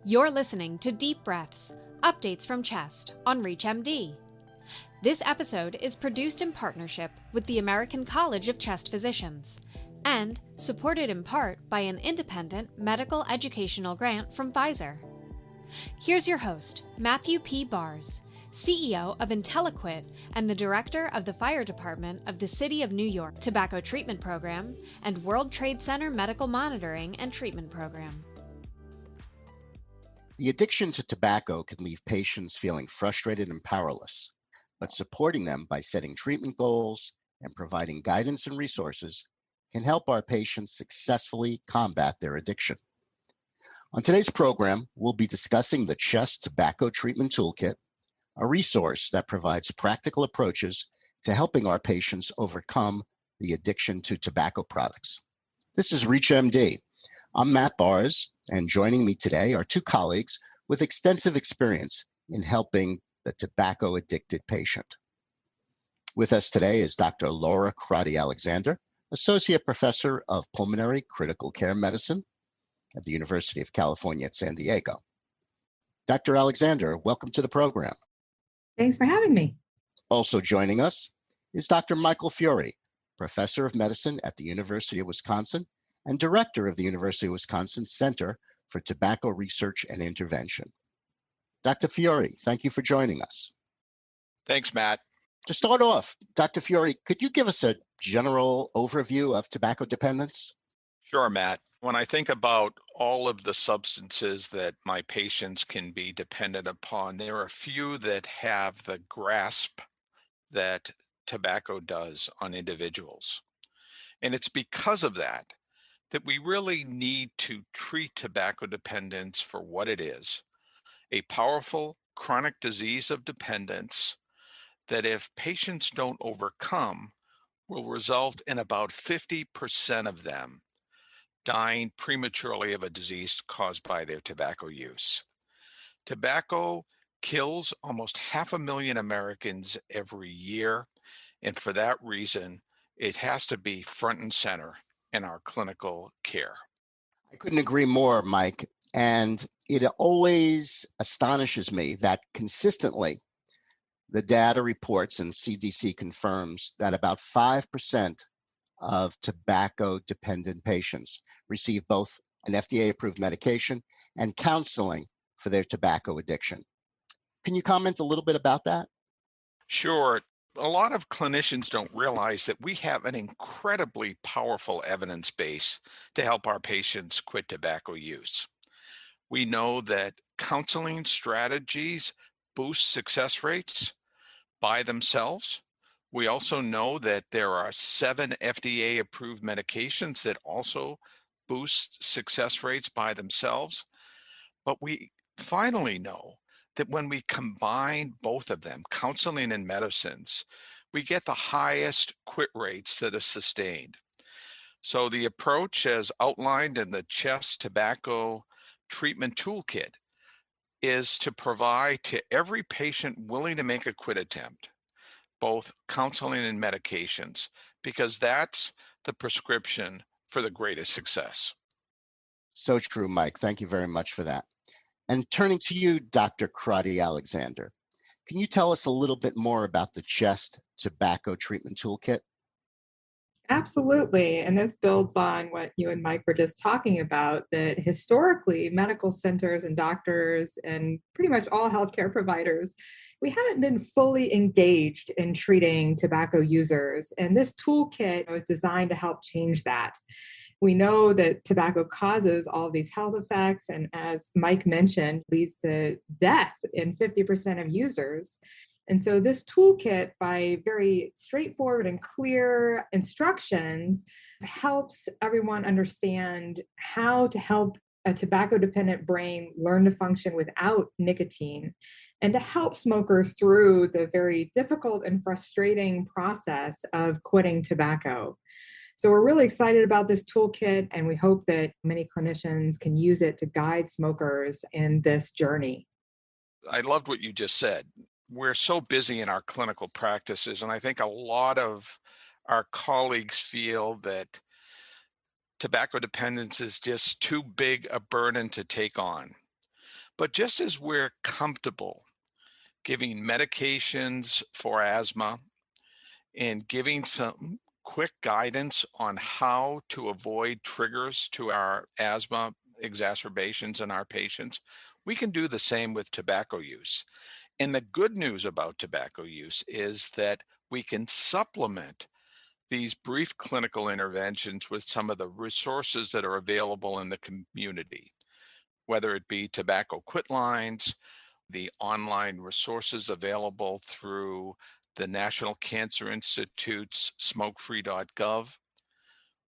You're listening to Deep Breaths, updates from CHEST on ReachMD. This episode is produced in partnership with the American College of Chest Physicians and supported in part by an independent medical educational grant from Pfizer. Here's your host, Matthew P. Bars, CEO of IntelliQuit and the Director of the Fire Department of the City of New York Tobacco Treatment Program and World Trade Center Medical Monitoring and Treatment Program. The addiction to tobacco can leave patients feeling frustrated and powerless, but supporting them by setting treatment goals and providing guidance and resources can help our patients successfully combat their addiction. On today's program, we'll be discussing the CHEST Tobacco Treatment Toolkit, a resource that provides practical approaches to helping our patients overcome the addiction to tobacco products. This is ReachMD. I'm Matt Bars, and joining me today are two colleagues with extensive experience in helping the tobacco-addicted patient. With us today is Dr. Laura Crotty Alexander, Associate Professor of Pulmonary Critical Care Medicine at the University of California at San Diego. Dr. Alexander, welcome to the program. Thanks for having me. Also joining us is Dr. Michael Fiore, Professor of Medicine at the University of Wisconsin and Director of the University of Wisconsin Center for Tobacco Research and Intervention. Dr. Fiore, thank you for joining us. Thanks, Matt. To start off, Dr. Fiore, could you give us a general overview of tobacco dependence? Sure, Matt. When I think about all of the substances that my patients can be dependent upon, there are a few that have the grasp that tobacco does on individuals. And it's because of that we really need to treat tobacco dependence for what it is, a powerful chronic disease of dependence that if patients don't overcome will result in about 50% of them dying prematurely of a disease caused by their tobacco use. Tobacco kills almost 500,000 Americans every year, and for that reason, it has to be front and center in our clinical care. I couldn't agree more, Mike. And it always astonishes me that consistently the data reports and CDC confirms that about 5% of tobacco-dependent patients receive both an FDA-approved medication and counseling for their tobacco addiction. Can you comment a little bit about that? Sure. A lot of clinicians don't realize that we have an incredibly powerful evidence base to help our patients quit tobacco use. We know that counseling strategies boost success rates by themselves. We also know that there are 7 FDA-approved medications that also boost success rates by themselves. But we finally know that when we combine both of them, counseling and medicines, we get the highest quit rates that are sustained. So the approach as outlined in the CHEST Tobacco Treatment Toolkit is to provide to every patient willing to make a quit attempt, both counseling and medications, because that's the prescription for the greatest success. So true, Mike. Thank you very much for that. And turning to you, Dr. Crotty Alexander, can you tell us a little bit more about the CHEST Tobacco Treatment Toolkit? Absolutely. And this builds on what you and Mike were just talking about, that historically medical centers and doctors and pretty much all healthcare providers, we haven't been fully engaged in treating tobacco users. And this toolkit was designed to help change that. We know that tobacco causes all of these health effects, and as Mike mentioned, leads to death in 50% of users. And so this toolkit, by very straightforward and clear instructions, helps everyone understand how to help a tobacco-dependent brain learn to function without nicotine, and to help smokers through the very difficult and frustrating process of quitting tobacco. So we're really excited about this toolkit, and we hope that many clinicians can use it to guide smokers in this journey. I loved what you just said. We're so busy in our clinical practices, and I think a lot of our colleagues feel that tobacco dependence is just too big a burden to take on. But just as we're comfortable giving medications for asthma and giving some quick guidance on how to avoid triggers to our asthma exacerbations in our patients, we can do the same with tobacco use. And the good news about tobacco use is that we can supplement these brief clinical interventions with some of the resources that are available in the community, whether it be tobacco quit lines, the online resources available through the National Cancer Institute's smokefree.gov.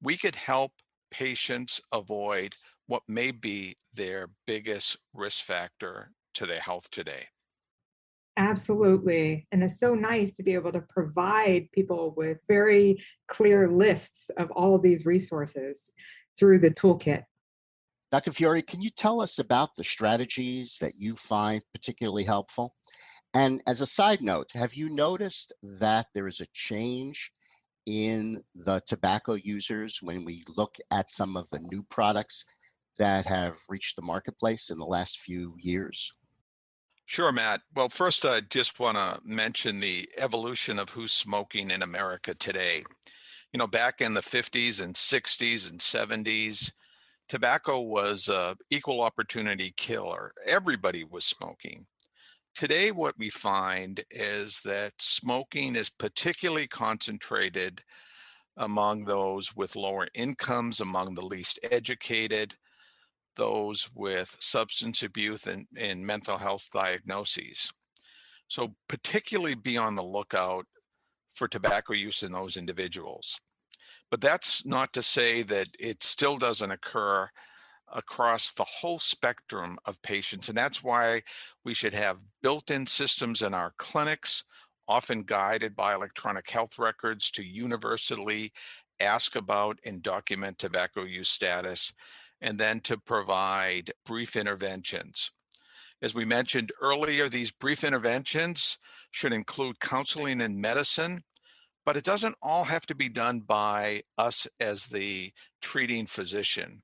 We could help patients avoid what may be their biggest risk factor to their health today. Absolutely. And it's so nice to be able to provide people with very clear lists of all of these resources through the toolkit. Dr. Fiore, can you tell us about the strategies that you find particularly helpful? And as a side note, have you noticed that there is a change in the tobacco users when we look at some of the new products that have reached the marketplace in the last few years? Sure, Matt. Well, first, I just want to mention the evolution of who's smoking in America today. You know, back in the 50s and 60s and 70s, tobacco was an equal opportunity killer. Everybody was smoking. Today, what we find is that smoking is particularly concentrated among those with lower incomes, among the least educated, those with substance abuse and mental health diagnoses. So, particularly be on the lookout for tobacco use in those individuals. But that's not to say that it still doesn't occur across the whole spectrum of patients. And that's why we should have built-in systems in our clinics, often guided by electronic health records, to universally ask about and document tobacco use status, and then to provide brief interventions. As we mentioned earlier, these brief interventions should include counseling and medicine, but it doesn't all have to be done by us as the treating physician.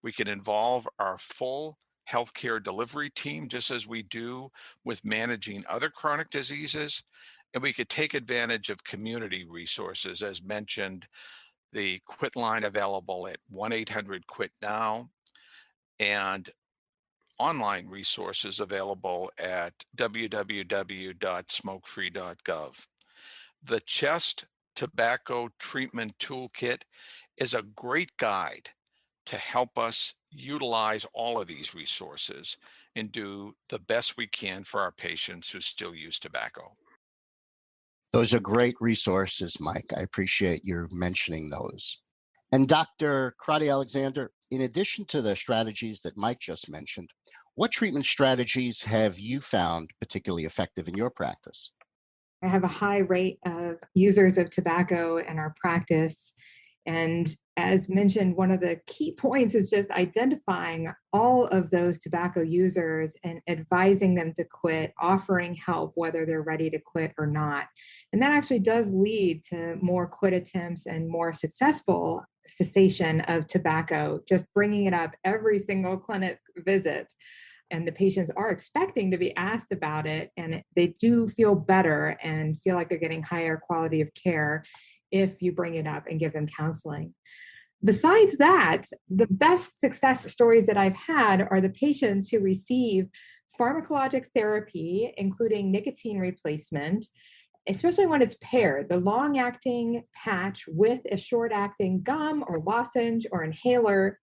We can involve our full healthcare delivery team, just as we do with managing other chronic diseases. And we could take advantage of community resources, as mentioned, the quit line available at 1-800-QUIT-NOW, and online resources available at www.smokefree.gov. The Chest Tobacco Treatment Toolkit is a great guide to help us utilize all of these resources and do the best we can for our patients who still use tobacco. Those are great resources, Mike. I appreciate your mentioning those. And Dr. Crotty Alexander, in addition to the strategies that Mike just mentioned, what treatment strategies have you found particularly effective in your practice? I have a high rate of users of tobacco in our practice. And as mentioned, one of the key points is just identifying all of those tobacco users and advising them to quit, offering help whether they're ready to quit or not. And that actually does lead to more quit attempts and more successful cessation of tobacco, just bringing it up every single clinic visit. And the patients are expecting to be asked about it, and they do feel better and feel like they're getting higher quality of care if you bring it up and give them counseling. Besides that, the best success stories that I've had are the patients who receive pharmacologic therapy, including nicotine replacement, especially when it's paired, the long-acting patch with a short-acting gum or lozenge or inhaler,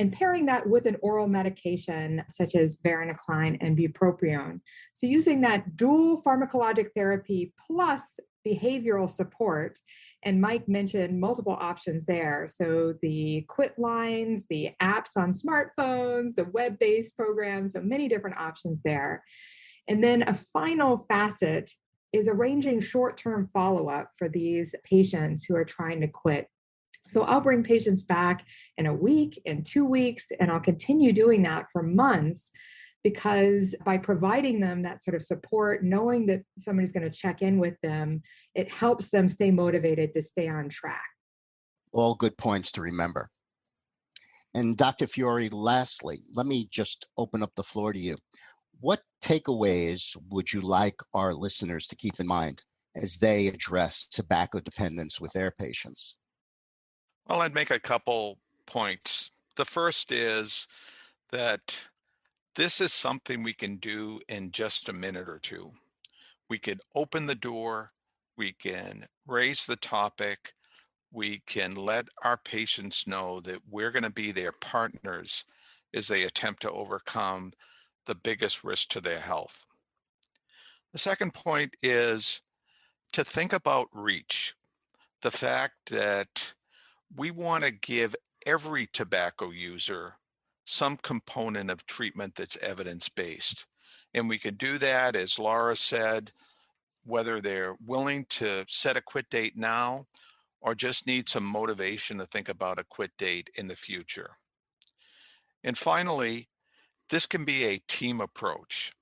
and pairing that with an oral medication such as varenicline and bupropion. So using that dual pharmacologic therapy plus behavioral support, and Mike mentioned multiple options there. So the quit lines, the apps on smartphones, the web-based programs, so many different options there. And then a final facet is arranging short-term follow-up for these patients who are trying to quit. So I'll bring patients back in a week, in 2 weeks, and I'll continue doing that for months, because by providing them that sort of support, knowing that somebody's going to check in with them, it helps them stay motivated to stay on track. All good points to remember. And Dr. Fiore, lastly, let me just open up the floor to you. What takeaways would you like our listeners to keep in mind as they address tobacco dependence with their patients? Well, I'd make a couple points. The first is that this is something we can do in just a minute or two. We could open the door, we can raise the topic, we can let our patients know that we're going to be their partners as they attempt to overcome the biggest risk to their health. The second point is to think about reach. The fact that we want to give every tobacco user some component of treatment that's evidence-based. And we can do that, as Laura said, whether they're willing to set a quit date now or just need some motivation to think about a quit date in the future. And finally, this can be a team approach.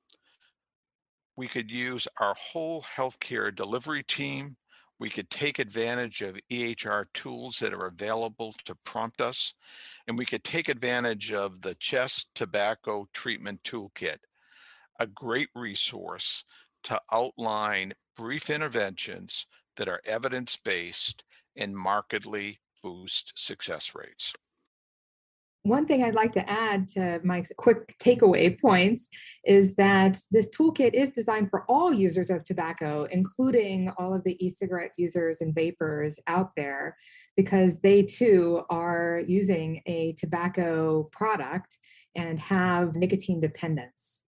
We could use our whole healthcare delivery team. We could take advantage of EHR tools that are available to prompt us, and we could take advantage of the Chest Tobacco Treatment Toolkit, a great resource to outline brief interventions that are evidence-based and markedly boost success rates. One thing I'd like to add to Mike's quick takeaway points is that this toolkit is designed for all users of tobacco, including all of the e-cigarette users and vapors out there, because they too are using a tobacco product and have nicotine dependence.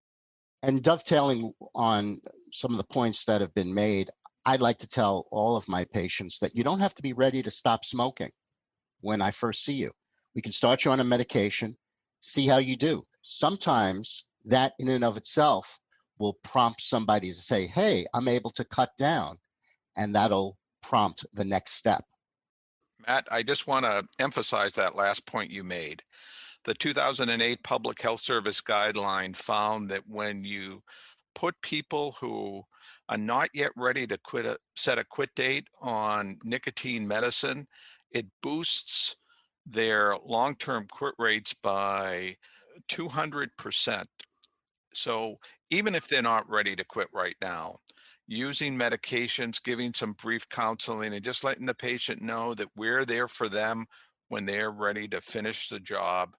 And dovetailing on some of the points that have been made, I'd like to tell all of my patients that you don't have to be ready to stop smoking when I first see you. We can start you on a medication, see how you do. Sometimes that in and of itself will prompt somebody to say, hey, I'm able to cut down, and that'll prompt the next step. Matt, I just want to emphasize that last point you made. The 2008 Public Health Service guideline found that when you put people who are not yet ready to set a quit date on nicotine medicine, it boosts their long-term quit rates by 200%. So even if they're not ready to quit right now, using medications, giving some brief counseling, and just letting the patient know that we're there for them when they're ready to finish the job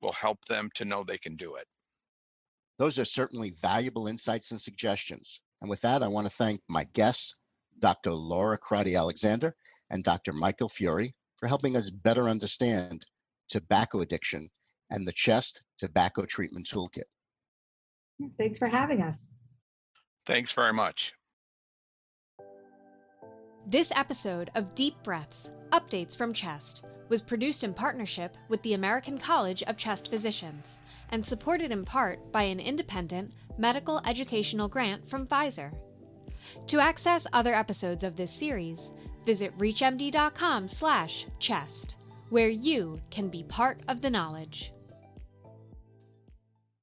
will help them to know they can do it. Those are certainly valuable insights and suggestions. And with that, I want to thank my guests, Dr. Laura Crotty Alexander and Dr. Michael Fiore, for helping us better understand tobacco addiction and the Chest Tobacco Treatment Toolkit. Thanks for having us. Thanks very much. This episode of Deep Breaths, Updates from Chest, was produced in partnership with the American College of Chest Physicians and supported in part by an independent medical educational grant from Pfizer. To access other episodes of this series, visit reachmd.com/chest, where you can be part of the knowledge.